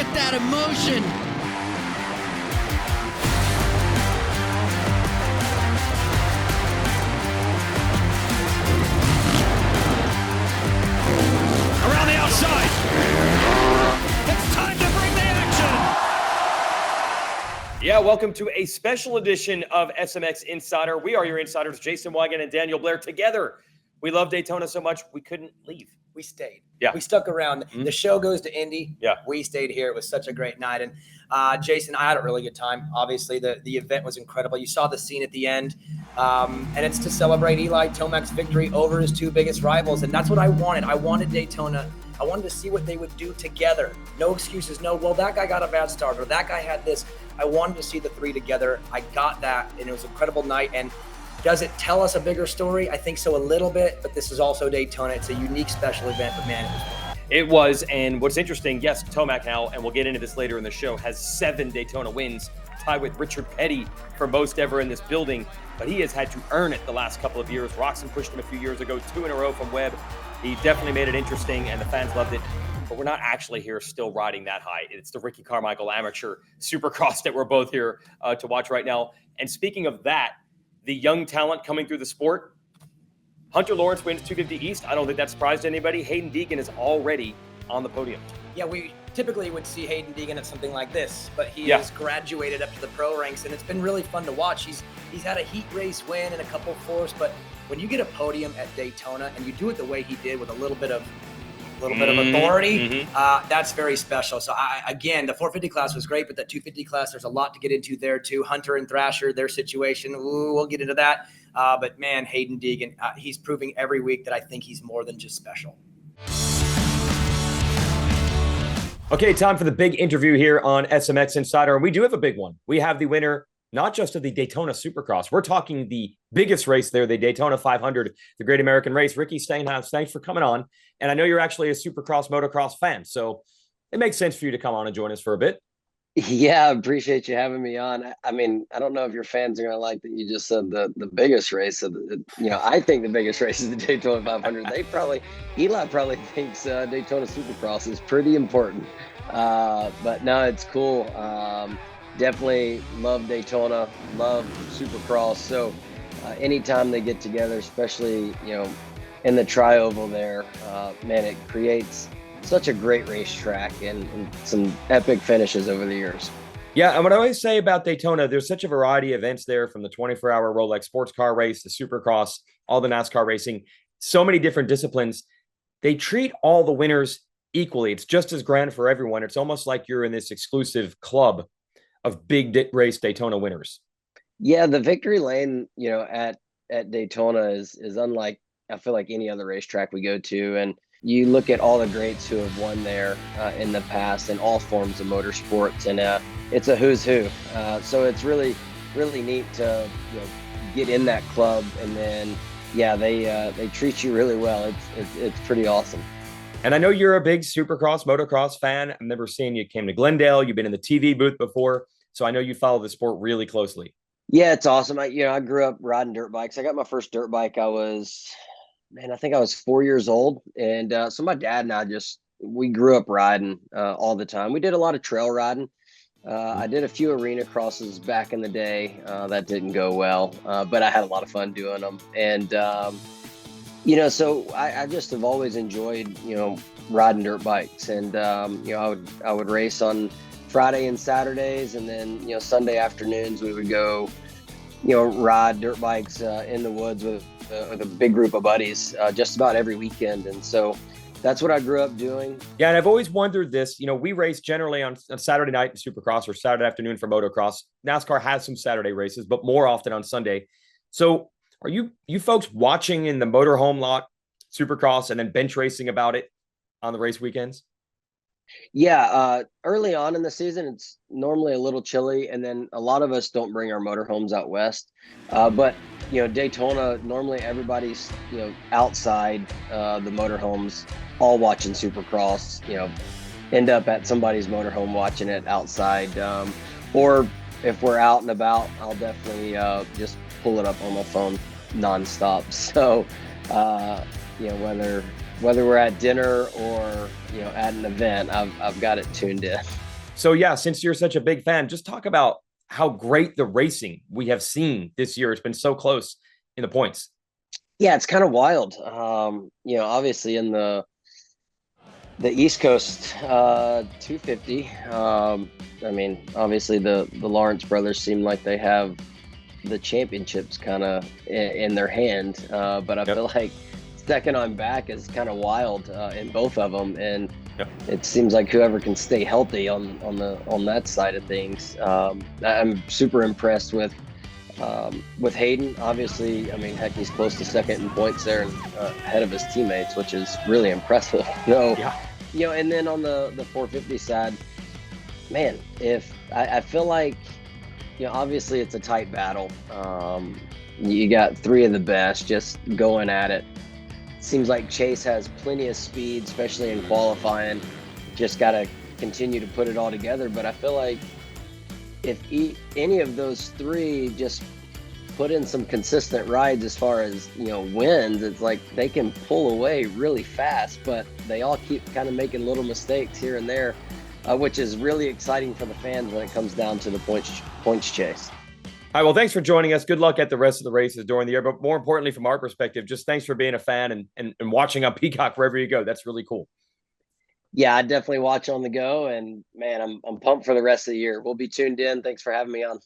at that emotion. Around the outside. It's time to bring the action. Yeah, welcome to a special edition of SMX Insider. We are your insiders, Jason Weigandt and Daniel Blair. Together, we love Daytona so much we couldn't leave. We stayed. Yeah. We stuck around. Mm-hmm. The show goes to Indy. Yeah. We stayed here. It was such a great night. And Jason, I had a really good time. Obviously, the event was incredible. You saw the scene at the end. And it's to celebrate Eli Tomac's victory over his two biggest rivals. And that's what I wanted. I wanted Daytona. I wanted to see what they would do together. No excuses. No, well, that guy got a bad start or that guy had this. I wanted to see the three together. I got that, and it was an incredible night. And does it tell us a bigger story? I think so a little bit, but this is also Daytona. It's a unique special event, but man, it was fun. It was, and what's interesting, yes, Tomac now, and we'll get into this later in the show, has 7 Daytona wins, tied with Richard Petty for most ever in this building, but he has had to earn it the last couple of years. Roczen pushed him a few years ago, 2 in a row from Webb. He definitely made it interesting, and the fans loved it. But we're not actually here still riding that high. It's the Ricky Carmichael amateur Supercross that we're both here to watch right now. And speaking of that, the young talent coming through the sport, Hunter Lawrence wins 250 East. I don't think that surprised anybody. Hayden Deegan is already on the podium. Yeah, we typically would see Haiden Deegan at something like this, but he has graduated up to the pro ranks, and it's been really fun to watch. He's had a heat race win and a couple fourths, but when you get a podium at Daytona and you do it the way he did with a little bit of authority, that's very special. So again, the 450 class was great, but that 250 class, there's a lot to get into there too. Hunter and Thrasher, their situation, we'll get into that. But man, Haiden Deegan, he's proving every week that I think he's more than just special. Okay, time for the big interview here on SMX Insider. And we do have a big one. We have the winner, not just of the Daytona Supercross. We're talking the biggest race there, the Daytona 500, the Great American Race. Ricky Stenhouse, thanks for coming on. And I know you're actually a Supercross motocross fan, so it makes sense for you to come on and join us for a bit. Yeah, I appreciate you having me on. I mean, I don't know if your fans are going to like that you just said the biggest race. I think the biggest race is the Daytona 500. Eli probably thinks Daytona Supercross is pretty important. But no, it's cool. Definitely love Daytona, love Supercross. So anytime they get together, especially, in the tri-oval there, man, it creates such a great racetrack and some epic finishes over the years. Yeah, and what I always say about Daytona, there's such a variety of events there, from the 24-hour Rolex sports car race, the Supercross, all the NASCAR racing, so many different disciplines. They treat all the winners equally. It's just as grand for everyone. It's almost like you're in this exclusive club of big race Daytona winners. Yeah, the victory lane, at Daytona is unlike, I feel like, any other racetrack we go to. And you look at all the greats who have won there in the past in all forms of motorsports, and it's a who's who. So it's really, really neat to get in that club, and then they treat you really well. It's pretty awesome. And I know you're a big Supercross motocross fan. I've never seen you came to Glendale. You've been in the TV booth before, so I know you follow the sport really closely. Yeah, it's awesome. I grew up riding dirt bikes. I got my first dirt bike. I think I was 4 years old. And so my dad and I we grew up riding all the time. We did a lot of trail riding. I did a few arena crosses back in the day. That didn't go well, but I had a lot of fun doing them. And, so I just have always enjoyed, riding dirt bikes. And, I would race on Friday and Saturdays. And then, Sunday afternoons, we would go, ride dirt bikes in the woods with a big group of buddies just about every weekend. And so that's what I grew up doing. Yeah, and I've always wondered this. We race generally on Saturday night in Supercross or Saturday afternoon for motocross. NASCAR has some Saturday races, but more often on Sunday. So are you folks watching in the motorhome lot Supercross and then bench racing about it on the race weekends? Yeah, early on in the season, it's normally a little chilly, and then a lot of us don't bring our motorhomes out west. But Daytona, normally everybody's outside the motorhomes, all watching Supercross. End up at somebody's motorhome watching it outside, or if we're out and about, I'll definitely just pull it up on my phone nonstop. So whether we're at dinner or at an event, I've got it tuned in. So yeah, since you're such a big fan, just talk about how great the racing we have seen this year. It's been so close in the points. Yeah, it's kind of wild. Obviously in the East Coast 250. Obviously the Lawrence brothers seem like they have the championships kind of in their hand, but I feel like second on back is kind of wild in both of them, and it seems like whoever can stay healthy on that side of things. I'm super impressed with Hayden. Obviously, heck, he's close to second in points there and ahead of his teammates, which is really impressive. And then on the 450 side, man, if I feel like, obviously it's a tight battle. You got three of the best just going at it. Seems like Chase has plenty of speed, especially in qualifying. Just got to continue to put it all together. But I feel like if any of those three just put in some consistent rides as far as, wins, it's like they can pull away really fast, but they all keep kind of making little mistakes here and there, which is really exciting for the fans when it comes down to the points chase. All right, well, thanks for joining us. Good luck at the rest of the races during the year. But more importantly, from our perspective, just thanks for being a fan and watching on Peacock wherever you go. That's really cool. Yeah, I definitely watch on the go. And, man, I'm pumped for the rest of the year. We'll be tuned in. Thanks for having me on.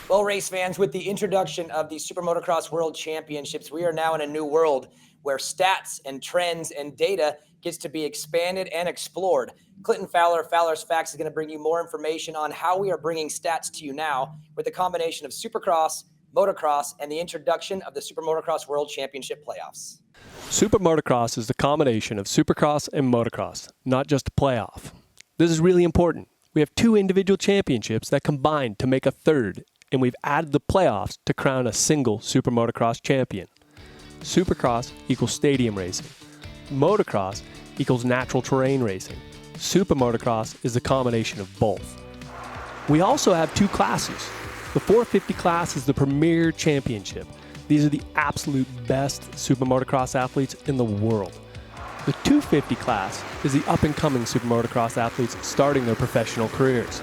Well, race fans, with the introduction of the SuperMotocross World Championships, we are now in a new world where stats and trends and data gets to be expanded and explored. Clinton Fowler, Fowlers Facts, is going to bring you more information on how we are bringing stats to you now with a combination of Supercross, Motocross, and the introduction of the SuperMotocross World Championship playoffs. SuperMotocross is the combination of Supercross and Motocross, not just a playoff. This is really important. We have two individual championships that combine to make a third, and we've added the playoffs to crown a single SuperMotocross champion. Supercross equals stadium racing. Motocross equals natural terrain racing. SuperMotocross is the combination of both. We also have two classes. The 450 class is the premier championship. These are the absolute best SuperMotocross athletes in the world. The 250 class is the up-and-coming SuperMotocross athletes starting their professional careers.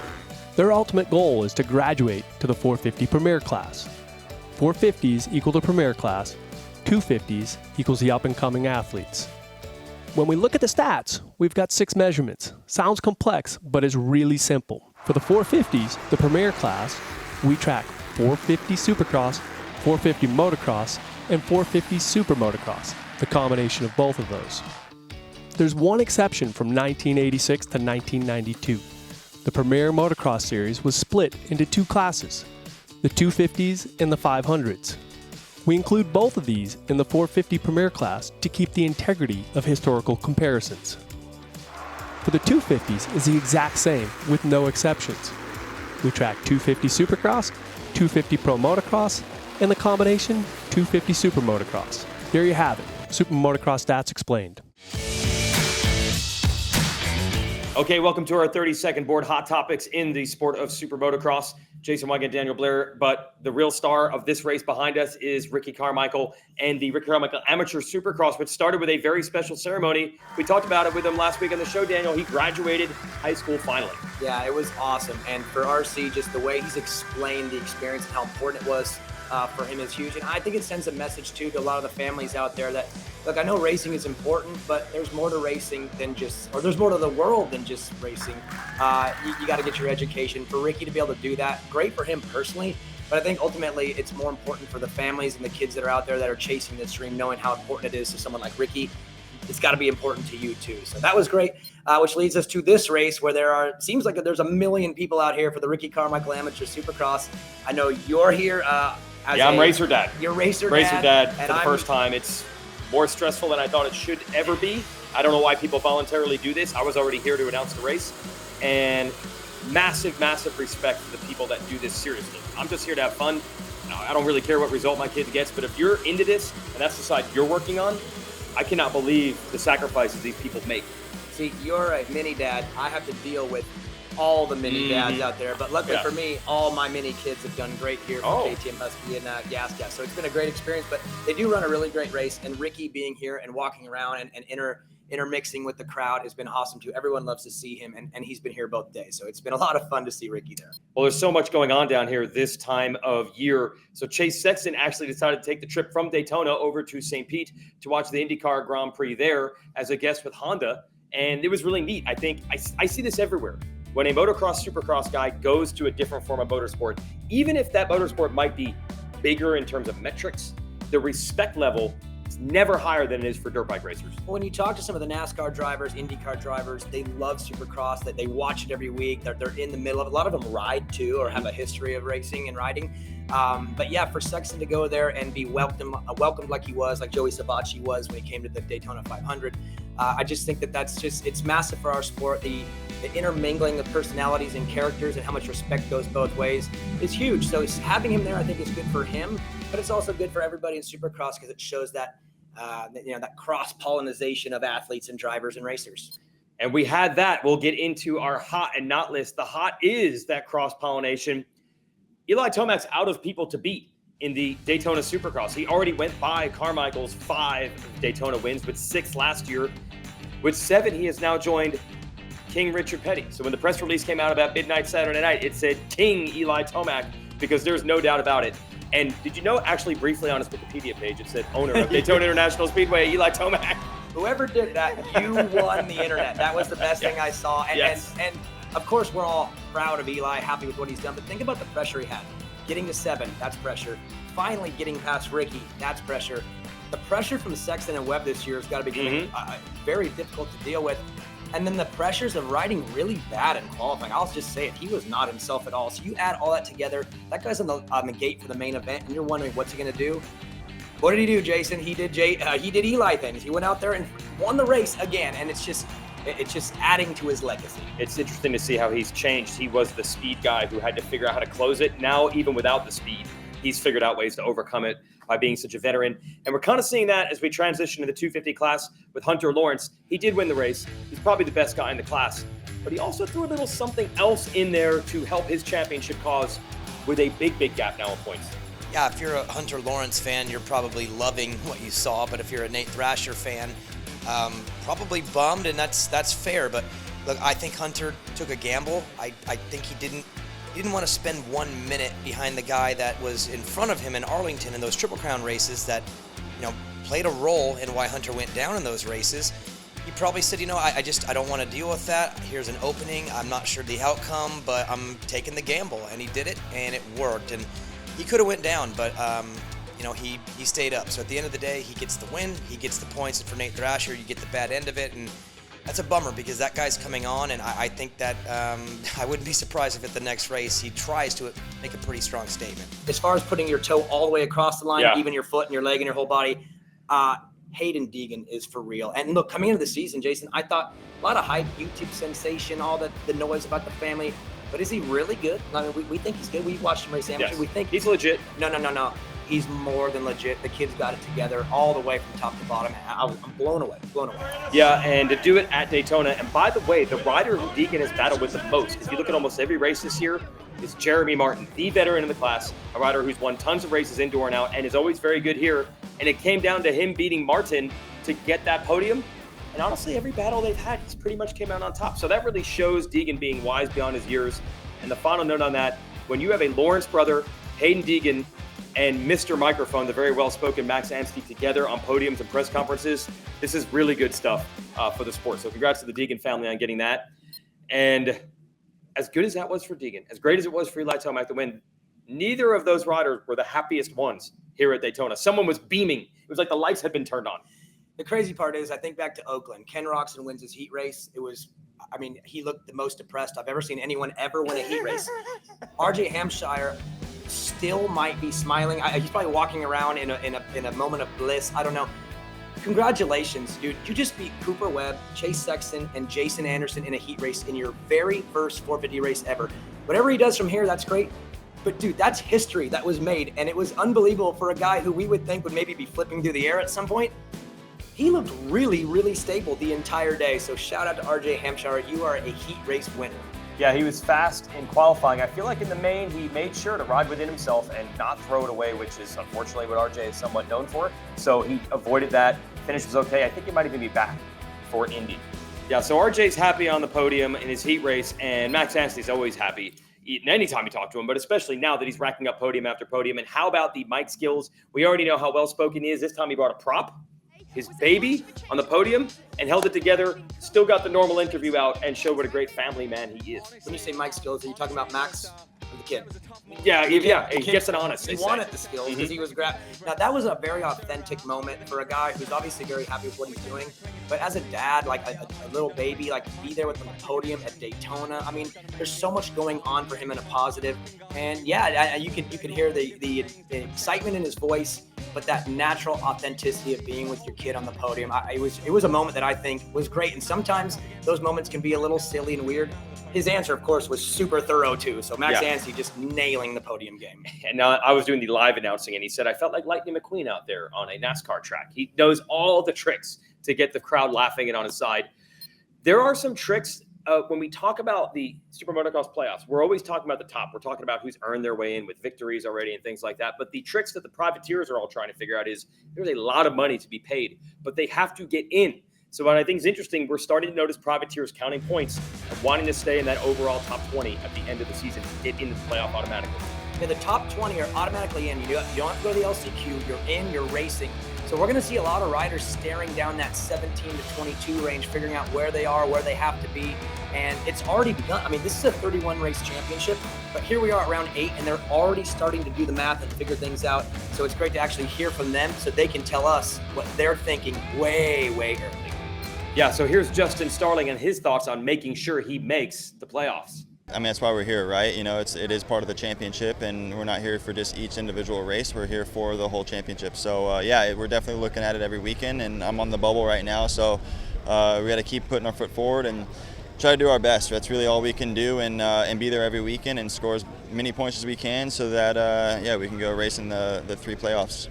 Their ultimate goal is to graduate to the 450 premier class. 450s equal the premier class. 250s equals the up-and-coming athletes. When we look at the stats, we've got 6 measurements. Sounds complex, but it's really simple. For the 450s, the premier class, we track 450 Supercross, 450 Motocross, and 450 Super Motocross, the combination of both of those. There's one exception from 1986 to 1992. The Premier Motocross Series was split into two classes, the 250s and the 500s. We include both of these in the 450 Premier class to keep the integrity of historical comparisons. For the 250s is the exact same with no exceptions. We track 250 Supercross, 250 Pro Motocross, and the combination 250 Super Motocross. There you have it, Super Motocross stats explained. Okay, welcome to our 30-second board hot topics in the sport of Super Motocross. Jason Weigandt, Daniel Blair, but the real star of this race behind us is Ricky Carmichael and the Ricky Carmichael Amateur Supercross, which started with a very special ceremony. We talked about it with him last week on the show, Daniel. He graduated high school finally. Yeah, it was awesome. And for RC, just the way he's explained the experience and how important it was for him is huge. And I think it sends a message, too, to a lot of the families out there that, look, I know racing is important, but there's more to racing than just, or there's more to the world than just racing. You got to get your education. For Ricky to be able to do that, great for him personally, but I think ultimately it's more important for the families and the kids that are out there that are chasing this dream, knowing how important it is to someone like Ricky. It's got to be important to you too. So that was great, which leads us to this race where seems like there's a million people out here for the Ricky Carmichael Amateur Supercross. I know you're here. I'm Racer Dad. You're Racer Dad for the first time. It's more stressful than I thought it should ever be. I don't know why people voluntarily do this. I was already here to announce the race, and massive, massive respect for the people that do this seriously. I'm just here to have fun. I don't really care what result my kid gets, but if you're into this and that's the side you're working on, I cannot believe the sacrifices these people make. See, you're a mini dad. I have to deal with all the mini dads out there, but luckily for me, all my mini kids have done great here for KTM Husky and Gas. So it's been a great experience, but they do run a really great race, and Ricky being here and walking around and intermixing with the crowd has been awesome too. Everyone loves to see him, and he's been here both days. So it's been a lot of fun to see Ricky there. Well, there's so much going on down here this time of year. So Chase Sexton actually decided to take the trip from Daytona over to St. Pete to watch the IndyCar Grand Prix there as a guest with Honda. And it was really neat. I think I see this everywhere. When a motocross, supercross guy goes to a different form of motorsport, even if that motorsport might be bigger in terms of metrics, the respect level is never higher than it is for dirt bike racers. When you talk to some of the NASCAR drivers, IndyCar drivers, they love Supercross, that they watch it every week. They're in the middle of it. A lot of them ride too, or have a history of racing and riding. But yeah, for Sexton to go there and be welcomed like he was, like Joey Savatgy was when he came to the Daytona 500, I just think it's massive for our sport. The intermingling of personalities and characters and how much respect goes both ways is huge. So having him there, I think, is good for him, but it's also good for everybody in Supercross because it shows that that cross-pollination of athletes and drivers and racers. And we had that. We'll get into our hot and not list. The hot is that cross-pollination. Eli Tomac's out of people to beat in the Daytona Supercross. He already went by Carmichael's 5 Daytona wins with 6 last year. With 7, he has now joined King Richard Petty. So when the press release came out about midnight Saturday night, it said King Eli Tomac because there's no doubt about it. And did you know, actually briefly on his Wikipedia page, it said owner of Daytona International Speedway, Eli Tomac. Whoever did that, you won the internet. That was the best thing I saw. And of course, we're all proud of Eli, happy with what he's done. But think about the pressure he had. Getting to 7, that's pressure. Finally getting past Ricky, that's pressure. The pressure from Sexton and Webb this year has got to be very difficult to deal with. And then the pressures of riding really bad in qualifying. I'll just say it, he was not himself at all. So you add all that together, that guy's on the gate for the main event, and you're wondering what's he going to do. What did he do, Jason? He did Eli things. He went out there and won the race again, and it's just adding to his legacy. It's interesting to see how he's changed. He was the speed guy who had to figure out how to close it. Now, even without the speed, he's figured out ways to overcome it by being such a veteran. And we're kind of seeing that as we transition to the 250 class with Hunter Lawrence. He did win the race. He's probably the best guy in the class. But he also threw a little something else in there to help his championship cause with a big gap now of points. Yeah, if you're a Hunter Lawrence fan, you're probably loving what you saw. But if you're a Nate Thrasher fan, probably bummed, and that's fair. But look, I think Hunter took a gamble. I think he didn't want to spend 1 minute behind the guy that was in front of him in Arlington in those Triple Crown races that, played a role in why Hunter went down in those races. He probably said, I don't want to deal with that. Here's an opening. I'm not sure the outcome, but I'm taking the gamble, and he did it, and it worked. And he could have went down, but he stayed up. So at the end of the day, he gets the win, he gets the points, and for Nate Thrasher, you get the bad end of it, and that's a bummer because that guy's coming on, and I think that I wouldn't be surprised if at the next race he tries to make a pretty strong statement. As far as putting your toe all the way across the line, even your foot and your leg and your whole body, Haiden Deegan is for real. And look, coming into the season, Jason, I thought a lot of hype, YouTube sensation, all the noise about the family. But is he really good? I mean, we think he's good. We watched him race amateur. Yes. We think he's legit. No. He's more than legit. The kid's got it together all the way from top to bottom. I'm blown away. Yeah, and to do it at Daytona. And by the way, the rider who Deegan has battled with the most, if you look at almost every race this year, is Jeremy Martin, the veteran in the class, a rider who's won tons of races indoor and out and is always very good here. And it came down to him beating Martin to get that podium. And honestly, every battle they've had, he's pretty much came out on top. So that really shows Deegan being wise beyond his years. And the final note on that, when you have a Lawrence brother, Hayden Deegan, and Mr. Microphone, the very well-spoken Max Anstie, together on podiums and press conferences, this is really good stuff for the sport. So congrats to the Deegan family on getting that. And as good as that was for Deegan, as great as it was for Eli Tomac to win, neither of those riders were the happiest ones here at Daytona. Someone was beaming. It was like the lights had been turned on. The crazy part is, I think back to Oakland. Ken Roczen wins his heat race. He looked the most depressed I've ever seen anyone ever win a heat race. RJ Hampshire still might be smiling. He's probably walking around in a moment of bliss. I don't know. Congratulations, dude. You just beat Cooper Webb, Chase Sexton, and Jason Anderson in a heat race in your very first 450 race ever. Whatever he does from here, that's great. But, dude, that's history that was made, and it was unbelievable for a guy who we would think would maybe be flipping through the air at some point. He looked really, really stable the entire day. So shout out to RJ Hampshire. You are a heat race winner. Yeah, he was fast in qualifying. I feel like in the main, he made sure to ride within himself and not throw it away, which is unfortunately what RJ is somewhat known for. So he avoided that. Finish was okay. I think he might even be back for Indy. Yeah, so RJ's happy on the podium in his heat race, and Max Anstey's always happy anytime you talk to him, but especially now that he's racking up podium after podium. And how about the mic skills? We already know how well-spoken he is. This time he brought a prop, his baby, on the podium and held it together, still got the normal interview out, and showed what a great family man he is. When you say mic skills, are you talking about Max or the kid? Yeah, he gets it honest. He wanted the skills because he was Now, that was a very authentic moment for a guy who's obviously very happy with what he's doing. But as a dad, like a little baby, like to be there with him on the podium at Daytona. I mean, there's so much going on for him in a positive. And yeah, you could hear the excitement in his voice, but that natural authenticity of being with your kid on the podium. It was a moment that I think was great. And sometimes those moments can be a little silly and weird. His answer, of course, was super thorough too. So Max Anstey just nailing the podium game. And I was doing the live announcing, and he said, I felt like Lightning McQueen out there on a NASCAR track. He knows all the tricks to get the crowd laughing and on his side. There are some tricks when we talk about the Super Motocross playoffs. We're always talking about the top. We're talking about who's earned their way in with victories already and things like that. But the tricks that the privateers are all trying to figure out is there's a lot of money to be paid, but they have to get in. So what I think is interesting, we're starting to notice privateers counting points of wanting to stay in that overall top 20 at the end of the season to get into the playoff automatically. Yeah, the top 20 are automatically in. You don't have to go to the LCQ. You're in, you're racing. So we're going to see a lot of riders staring down that 17 to 22 range, figuring out where they are, where they have to be. And it's already begun. I mean, this is a 31 race championship, but here we are at round 8, and they're already starting to do the math and figure things out. So it's great to actually hear from them so they can tell us what they're thinking way, way early. Yeah, so here's Justin Starling and his thoughts on making sure he makes the playoffs. I mean, that's why we're here, right? You know, it is part of the championship, and we're not here for just each individual race. We're here for the whole championship. So, yeah, we're definitely looking at it every weekend, and I'm on the bubble right now. So we got to keep putting our foot forward and try to do our best. That's really all we can do, and be there every weekend and score as many points as we can so that, yeah, we can go racing the 3 playoffs.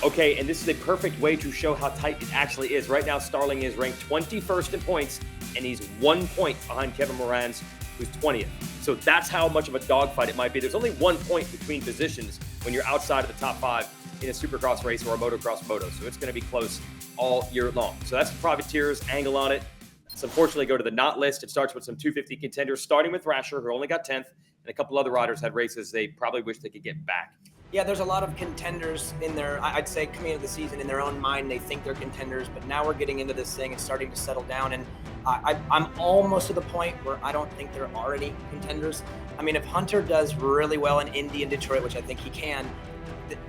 Okay, and this is a perfect way to show how tight it actually is. Right now, Starling is ranked 21st in points, and he's 1 point behind Kevin Moranz, who's 20th. So that's how much of a dogfight it might be. There's only 1 point between positions when you're outside of the top 5 in a Supercross race or a motocross moto. So it's going to be close all year long. So that's the Privateers angle on it. Let's unfortunately go to the not list. It starts with some 250 contenders, starting with Thrasher, who only got 10th, and a couple other riders had races they probably wish they could get back. Yeah, there's a lot of contenders in there. I'd say coming into the season in their own mind, they think they're contenders, but now we're getting into this thing and starting to settle down. And I'm almost to the point where I don't think there are any contenders. I mean, if Hunter does really well in Indy and Detroit, which I think he can,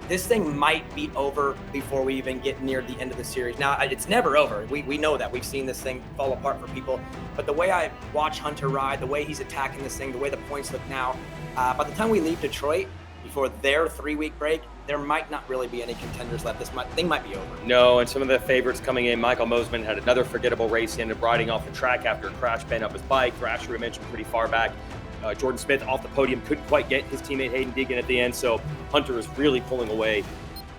this thing might be over before we even get near the end of the series. Now, it's never over. We know that. We've seen this thing fall apart for people. But the way I watch Hunter ride, the way he's attacking this thing, the way the points look now, by the time we leave Detroit, before their 3-week break, there might not really be any contenders left. This thing might be over. No, and some of the favorites coming in, Michael Mosman had another forgettable race. He ended up riding off the track after a crash, bent up his bike. Thrasher, we mentioned, pretty far back. Jordan Smith off the podium, couldn't quite get his teammate Hayden Deegan at the end, so Hunter is really pulling away.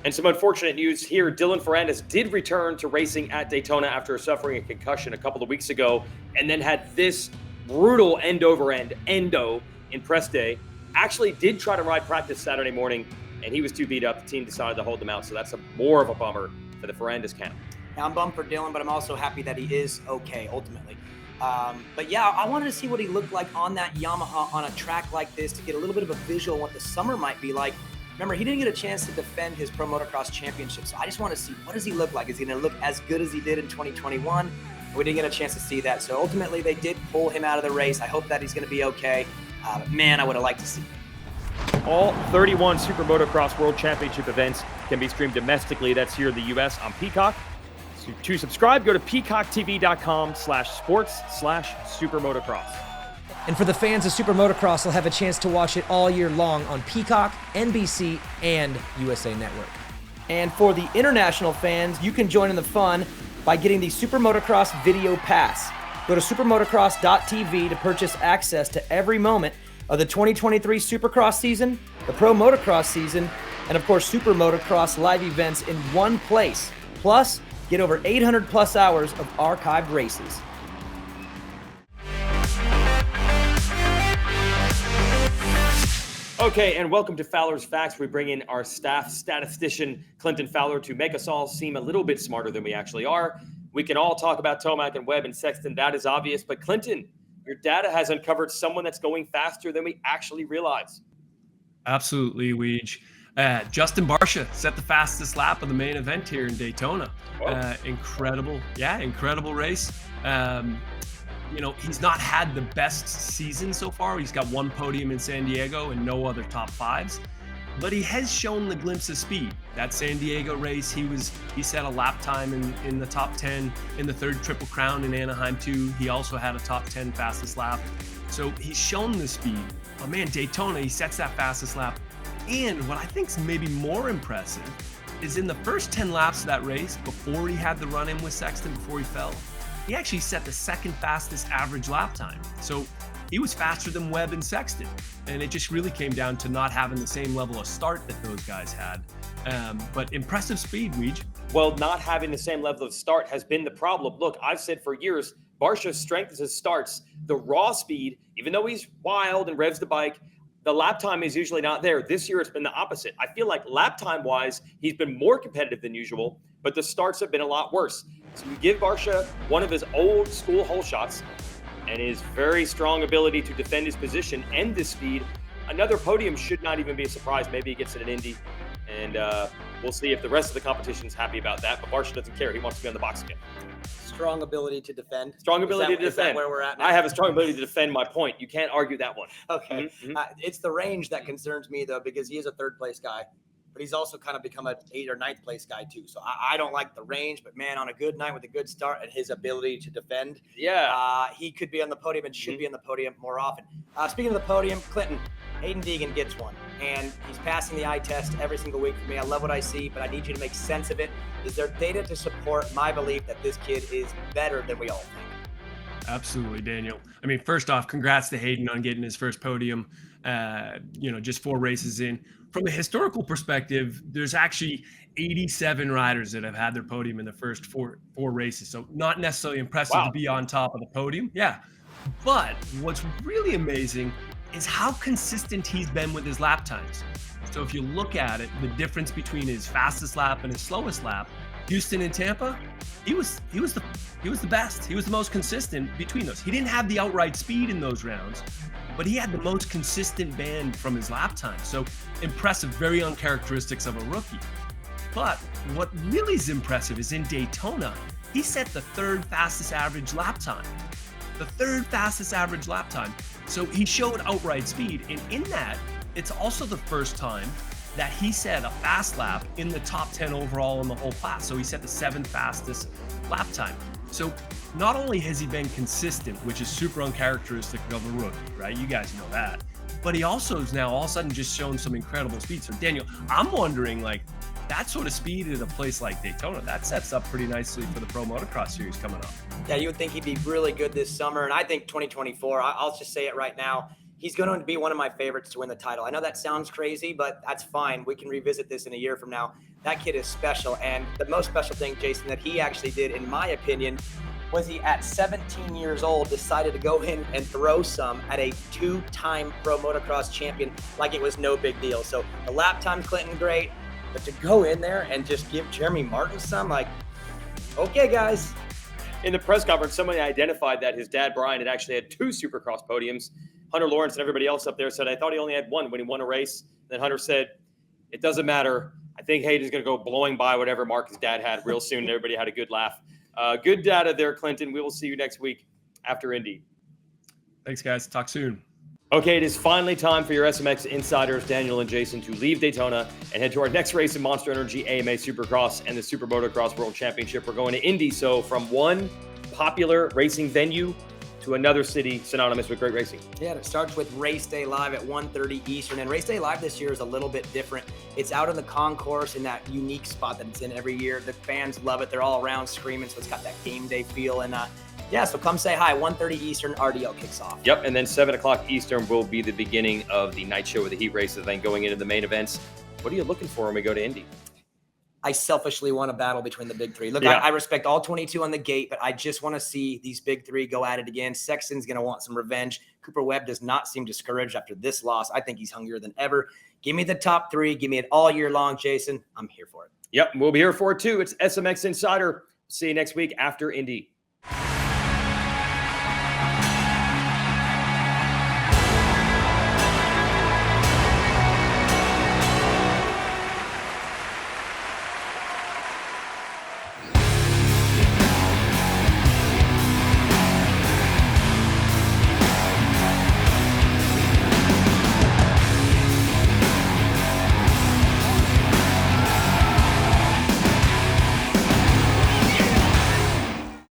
And some unfortunate news here, Dylan Fernandez did return to racing at Daytona after suffering a concussion a couple of weeks ago, and then had this brutal end-over-end endo in press day. Actually did try to ride practice Saturday morning, and he was too beat up. The team decided to hold him out, so that's more of a bummer for the Fernandez camp. Now, I'm bummed for Dylan, but I'm also happy that he is okay, ultimately. But yeah, I wanted to see what he looked like on that Yamaha on a track like this to get a little bit of a visual on what the summer might be like. Remember, he didn't get a chance to defend his Pro Motocross Championship, so I just want to see, what does he look like? Is he going to look as good as he did in 2021? We didn't get a chance to see that, so ultimately they did pull him out of the race. I hope that he's going to be okay. But man, I would have liked to see it. All 31 Super Motocross World Championship events can be streamed domestically. That's here in the U.S. on Peacock. So to subscribe, go to peacocktv.com/sports/supermotocross. And for the fans of Super Motocross, they'll have a chance to watch it all year long on Peacock, NBC, and USA Network. And for the international fans, you can join in the fun by getting the Super Motocross Video Pass. Go to supermotocross.tv to purchase access to every moment of the 2023 Supercross season, the Pro Motocross season, and of course Super Motocross live events in one place. Plus, get over 800 plus hours of archived races. Okay, and welcome to Fowlers Facts. We bring in our staff statistician, Clinton Fowler, to make us all seem a little bit smarter than we actually are. We can all talk about Tomac and Webb and Sexton. That is obvious. But Clinton, your data has uncovered someone that's going faster than we actually realize. Absolutely, Weege. Justin Barcia set the fastest lap of the main event here in Daytona. Incredible. Yeah, incredible race. He's not had the best season so far. He's got one podium in San Diego and no other top fives. But he has shown the glimpse of speed. That San Diego race, he set a lap time in the top 10 in the third Triple Crown in Anaheim too. He also had a top 10 fastest lap. So he's shown the speed. But man, Daytona, he sets that fastest lap. And what I think is maybe more impressive is in the first 10 laps of that race, before he had the run-in with Sexton, before he fell, he actually set the second fastest average lap time. So he was faster than Webb and Sexton. And it just really came down to not having the same level of start that those guys had. But impressive speed, Weege. Well, not having the same level of start has been the problem. Look, I've said for years, Barcia's strength is his starts. The raw speed, even though he's wild and revs the bike, the lap time is usually not there. This year, it's been the opposite. I feel like lap time-wise, he's been more competitive than usual, but the starts have been a lot worse. So you give Barcia one of his old school hole shots and his very strong ability to defend his position and this speed. Another podium should not even be a surprise. Maybe he gets it at Indy, and we'll see if the rest of the competition is happy about that. But Barcia doesn't care. He wants to be on the box again. Strong ability to defend. Strong ability to defend. Is that where we're at now? I have a strong ability to defend my point. You can't argue that one. Okay. It's the range that concerns me, though, because he is a third-place guy. But he's also kind of become an 8th or 9th place guy too. So I don't like the range, but man, on a good night with a good start and his ability to defend, he could be on the podium and should be on the podium more often. Speaking of the podium, Clinton, Hayden Deegan gets one, and he's passing the eye test every single week for me. I love what I see, but I need you to make sense of it. Is there data to support my belief that this kid is better than we all think? Absolutely, Daniel. I mean, first off, congrats to Hayden on getting his first podium, just 4 races in. From a historical perspective, there's actually 87 riders that have had their podium in the first four races. So not necessarily impressive to be on top of the podium. Yeah. But what's really amazing is how consistent he's been with his lap times. So if you look at it, the difference between his fastest lap and his slowest lap, Houston and Tampa, he was the best. He was the most consistent between those. He didn't have the outright speed in those rounds, but he had the most consistent band from his lap time. So impressive, very uncharacteristics of a rookie. But what really is impressive is in Daytona, he set the 3rd fastest average lap time. The 3rd fastest average lap time. So he showed outright speed. And in that, it's also the first time that he set a fast lap in the top 10 overall in the whole class. So he set the 7th fastest lap time. So not only has he been consistent, which is super uncharacteristic of a rookie, right? You guys know that. But he also is now all of a sudden just shown some incredible speed. So Daniel, I'm wondering, like, that sort of speed at a place like Daytona, that sets up pretty nicely for the Pro Motocross Series coming up. Yeah, you would think he'd be really good this summer. And I think 2024, I'll just say it right now, he's going to be one of my favorites to win the title. I know that sounds crazy, but that's fine. We can revisit this in a year from now. That kid is special. And the most special thing, Jason, that he actually did, in my opinion, was he at 17 years old decided to go in and throw some at a 2-time Pro Motocross champion like it was no big deal. So the lap time, Clinton, great. But to go in there and just give Jeremy Martin some, like, okay, guys. In the press conference, somebody identified that his dad, Brian, had actually had 2 Supercross podiums. Hunter Lawrence and everybody else up there said, I thought he only had 1 when he won a race. Then Hunter said, it doesn't matter. I think Hayden's going to go blowing by whatever mark his dad had real soon. And everybody had a good laugh. Good data there, Clinton. We will see you next week after Indy. Thanks, guys. Talk soon. Okay, it is finally time for your SMX Insiders, Daniel and Jason, to leave Daytona and head to our next race in Monster Energy AMA Supercross and the SuperMotocross World Championship. We're going to Indy, so from one popular racing venue to another city synonymous with great racing. Yeah, it starts with Race Day Live at 1:30 Eastern. And Race Day Live this year is a little bit different. It's out in the concourse in that unique spot that it's in every year. The fans love it. They're all around screaming, so it's got that game day feel. And yeah, so come say hi. 1:30 Eastern, RDL kicks off. Yep, and then 7 o'clock Eastern will be the beginning of the night show with the heat races, then going into the main events. What are you looking for when we go to Indy? I selfishly want a battle between the big 3. Look, yeah. I respect all 22 on the gate, but I just want to see these big 3 go at it again. Sexton's going to want some revenge. Cooper Webb does not seem discouraged after this loss. I think he's hungrier than ever. Give me the top 3. Give me it all year long, Jason. I'm here for it. Yep, we'll be here for it too. It's SMX Insider. See you next week after Indy.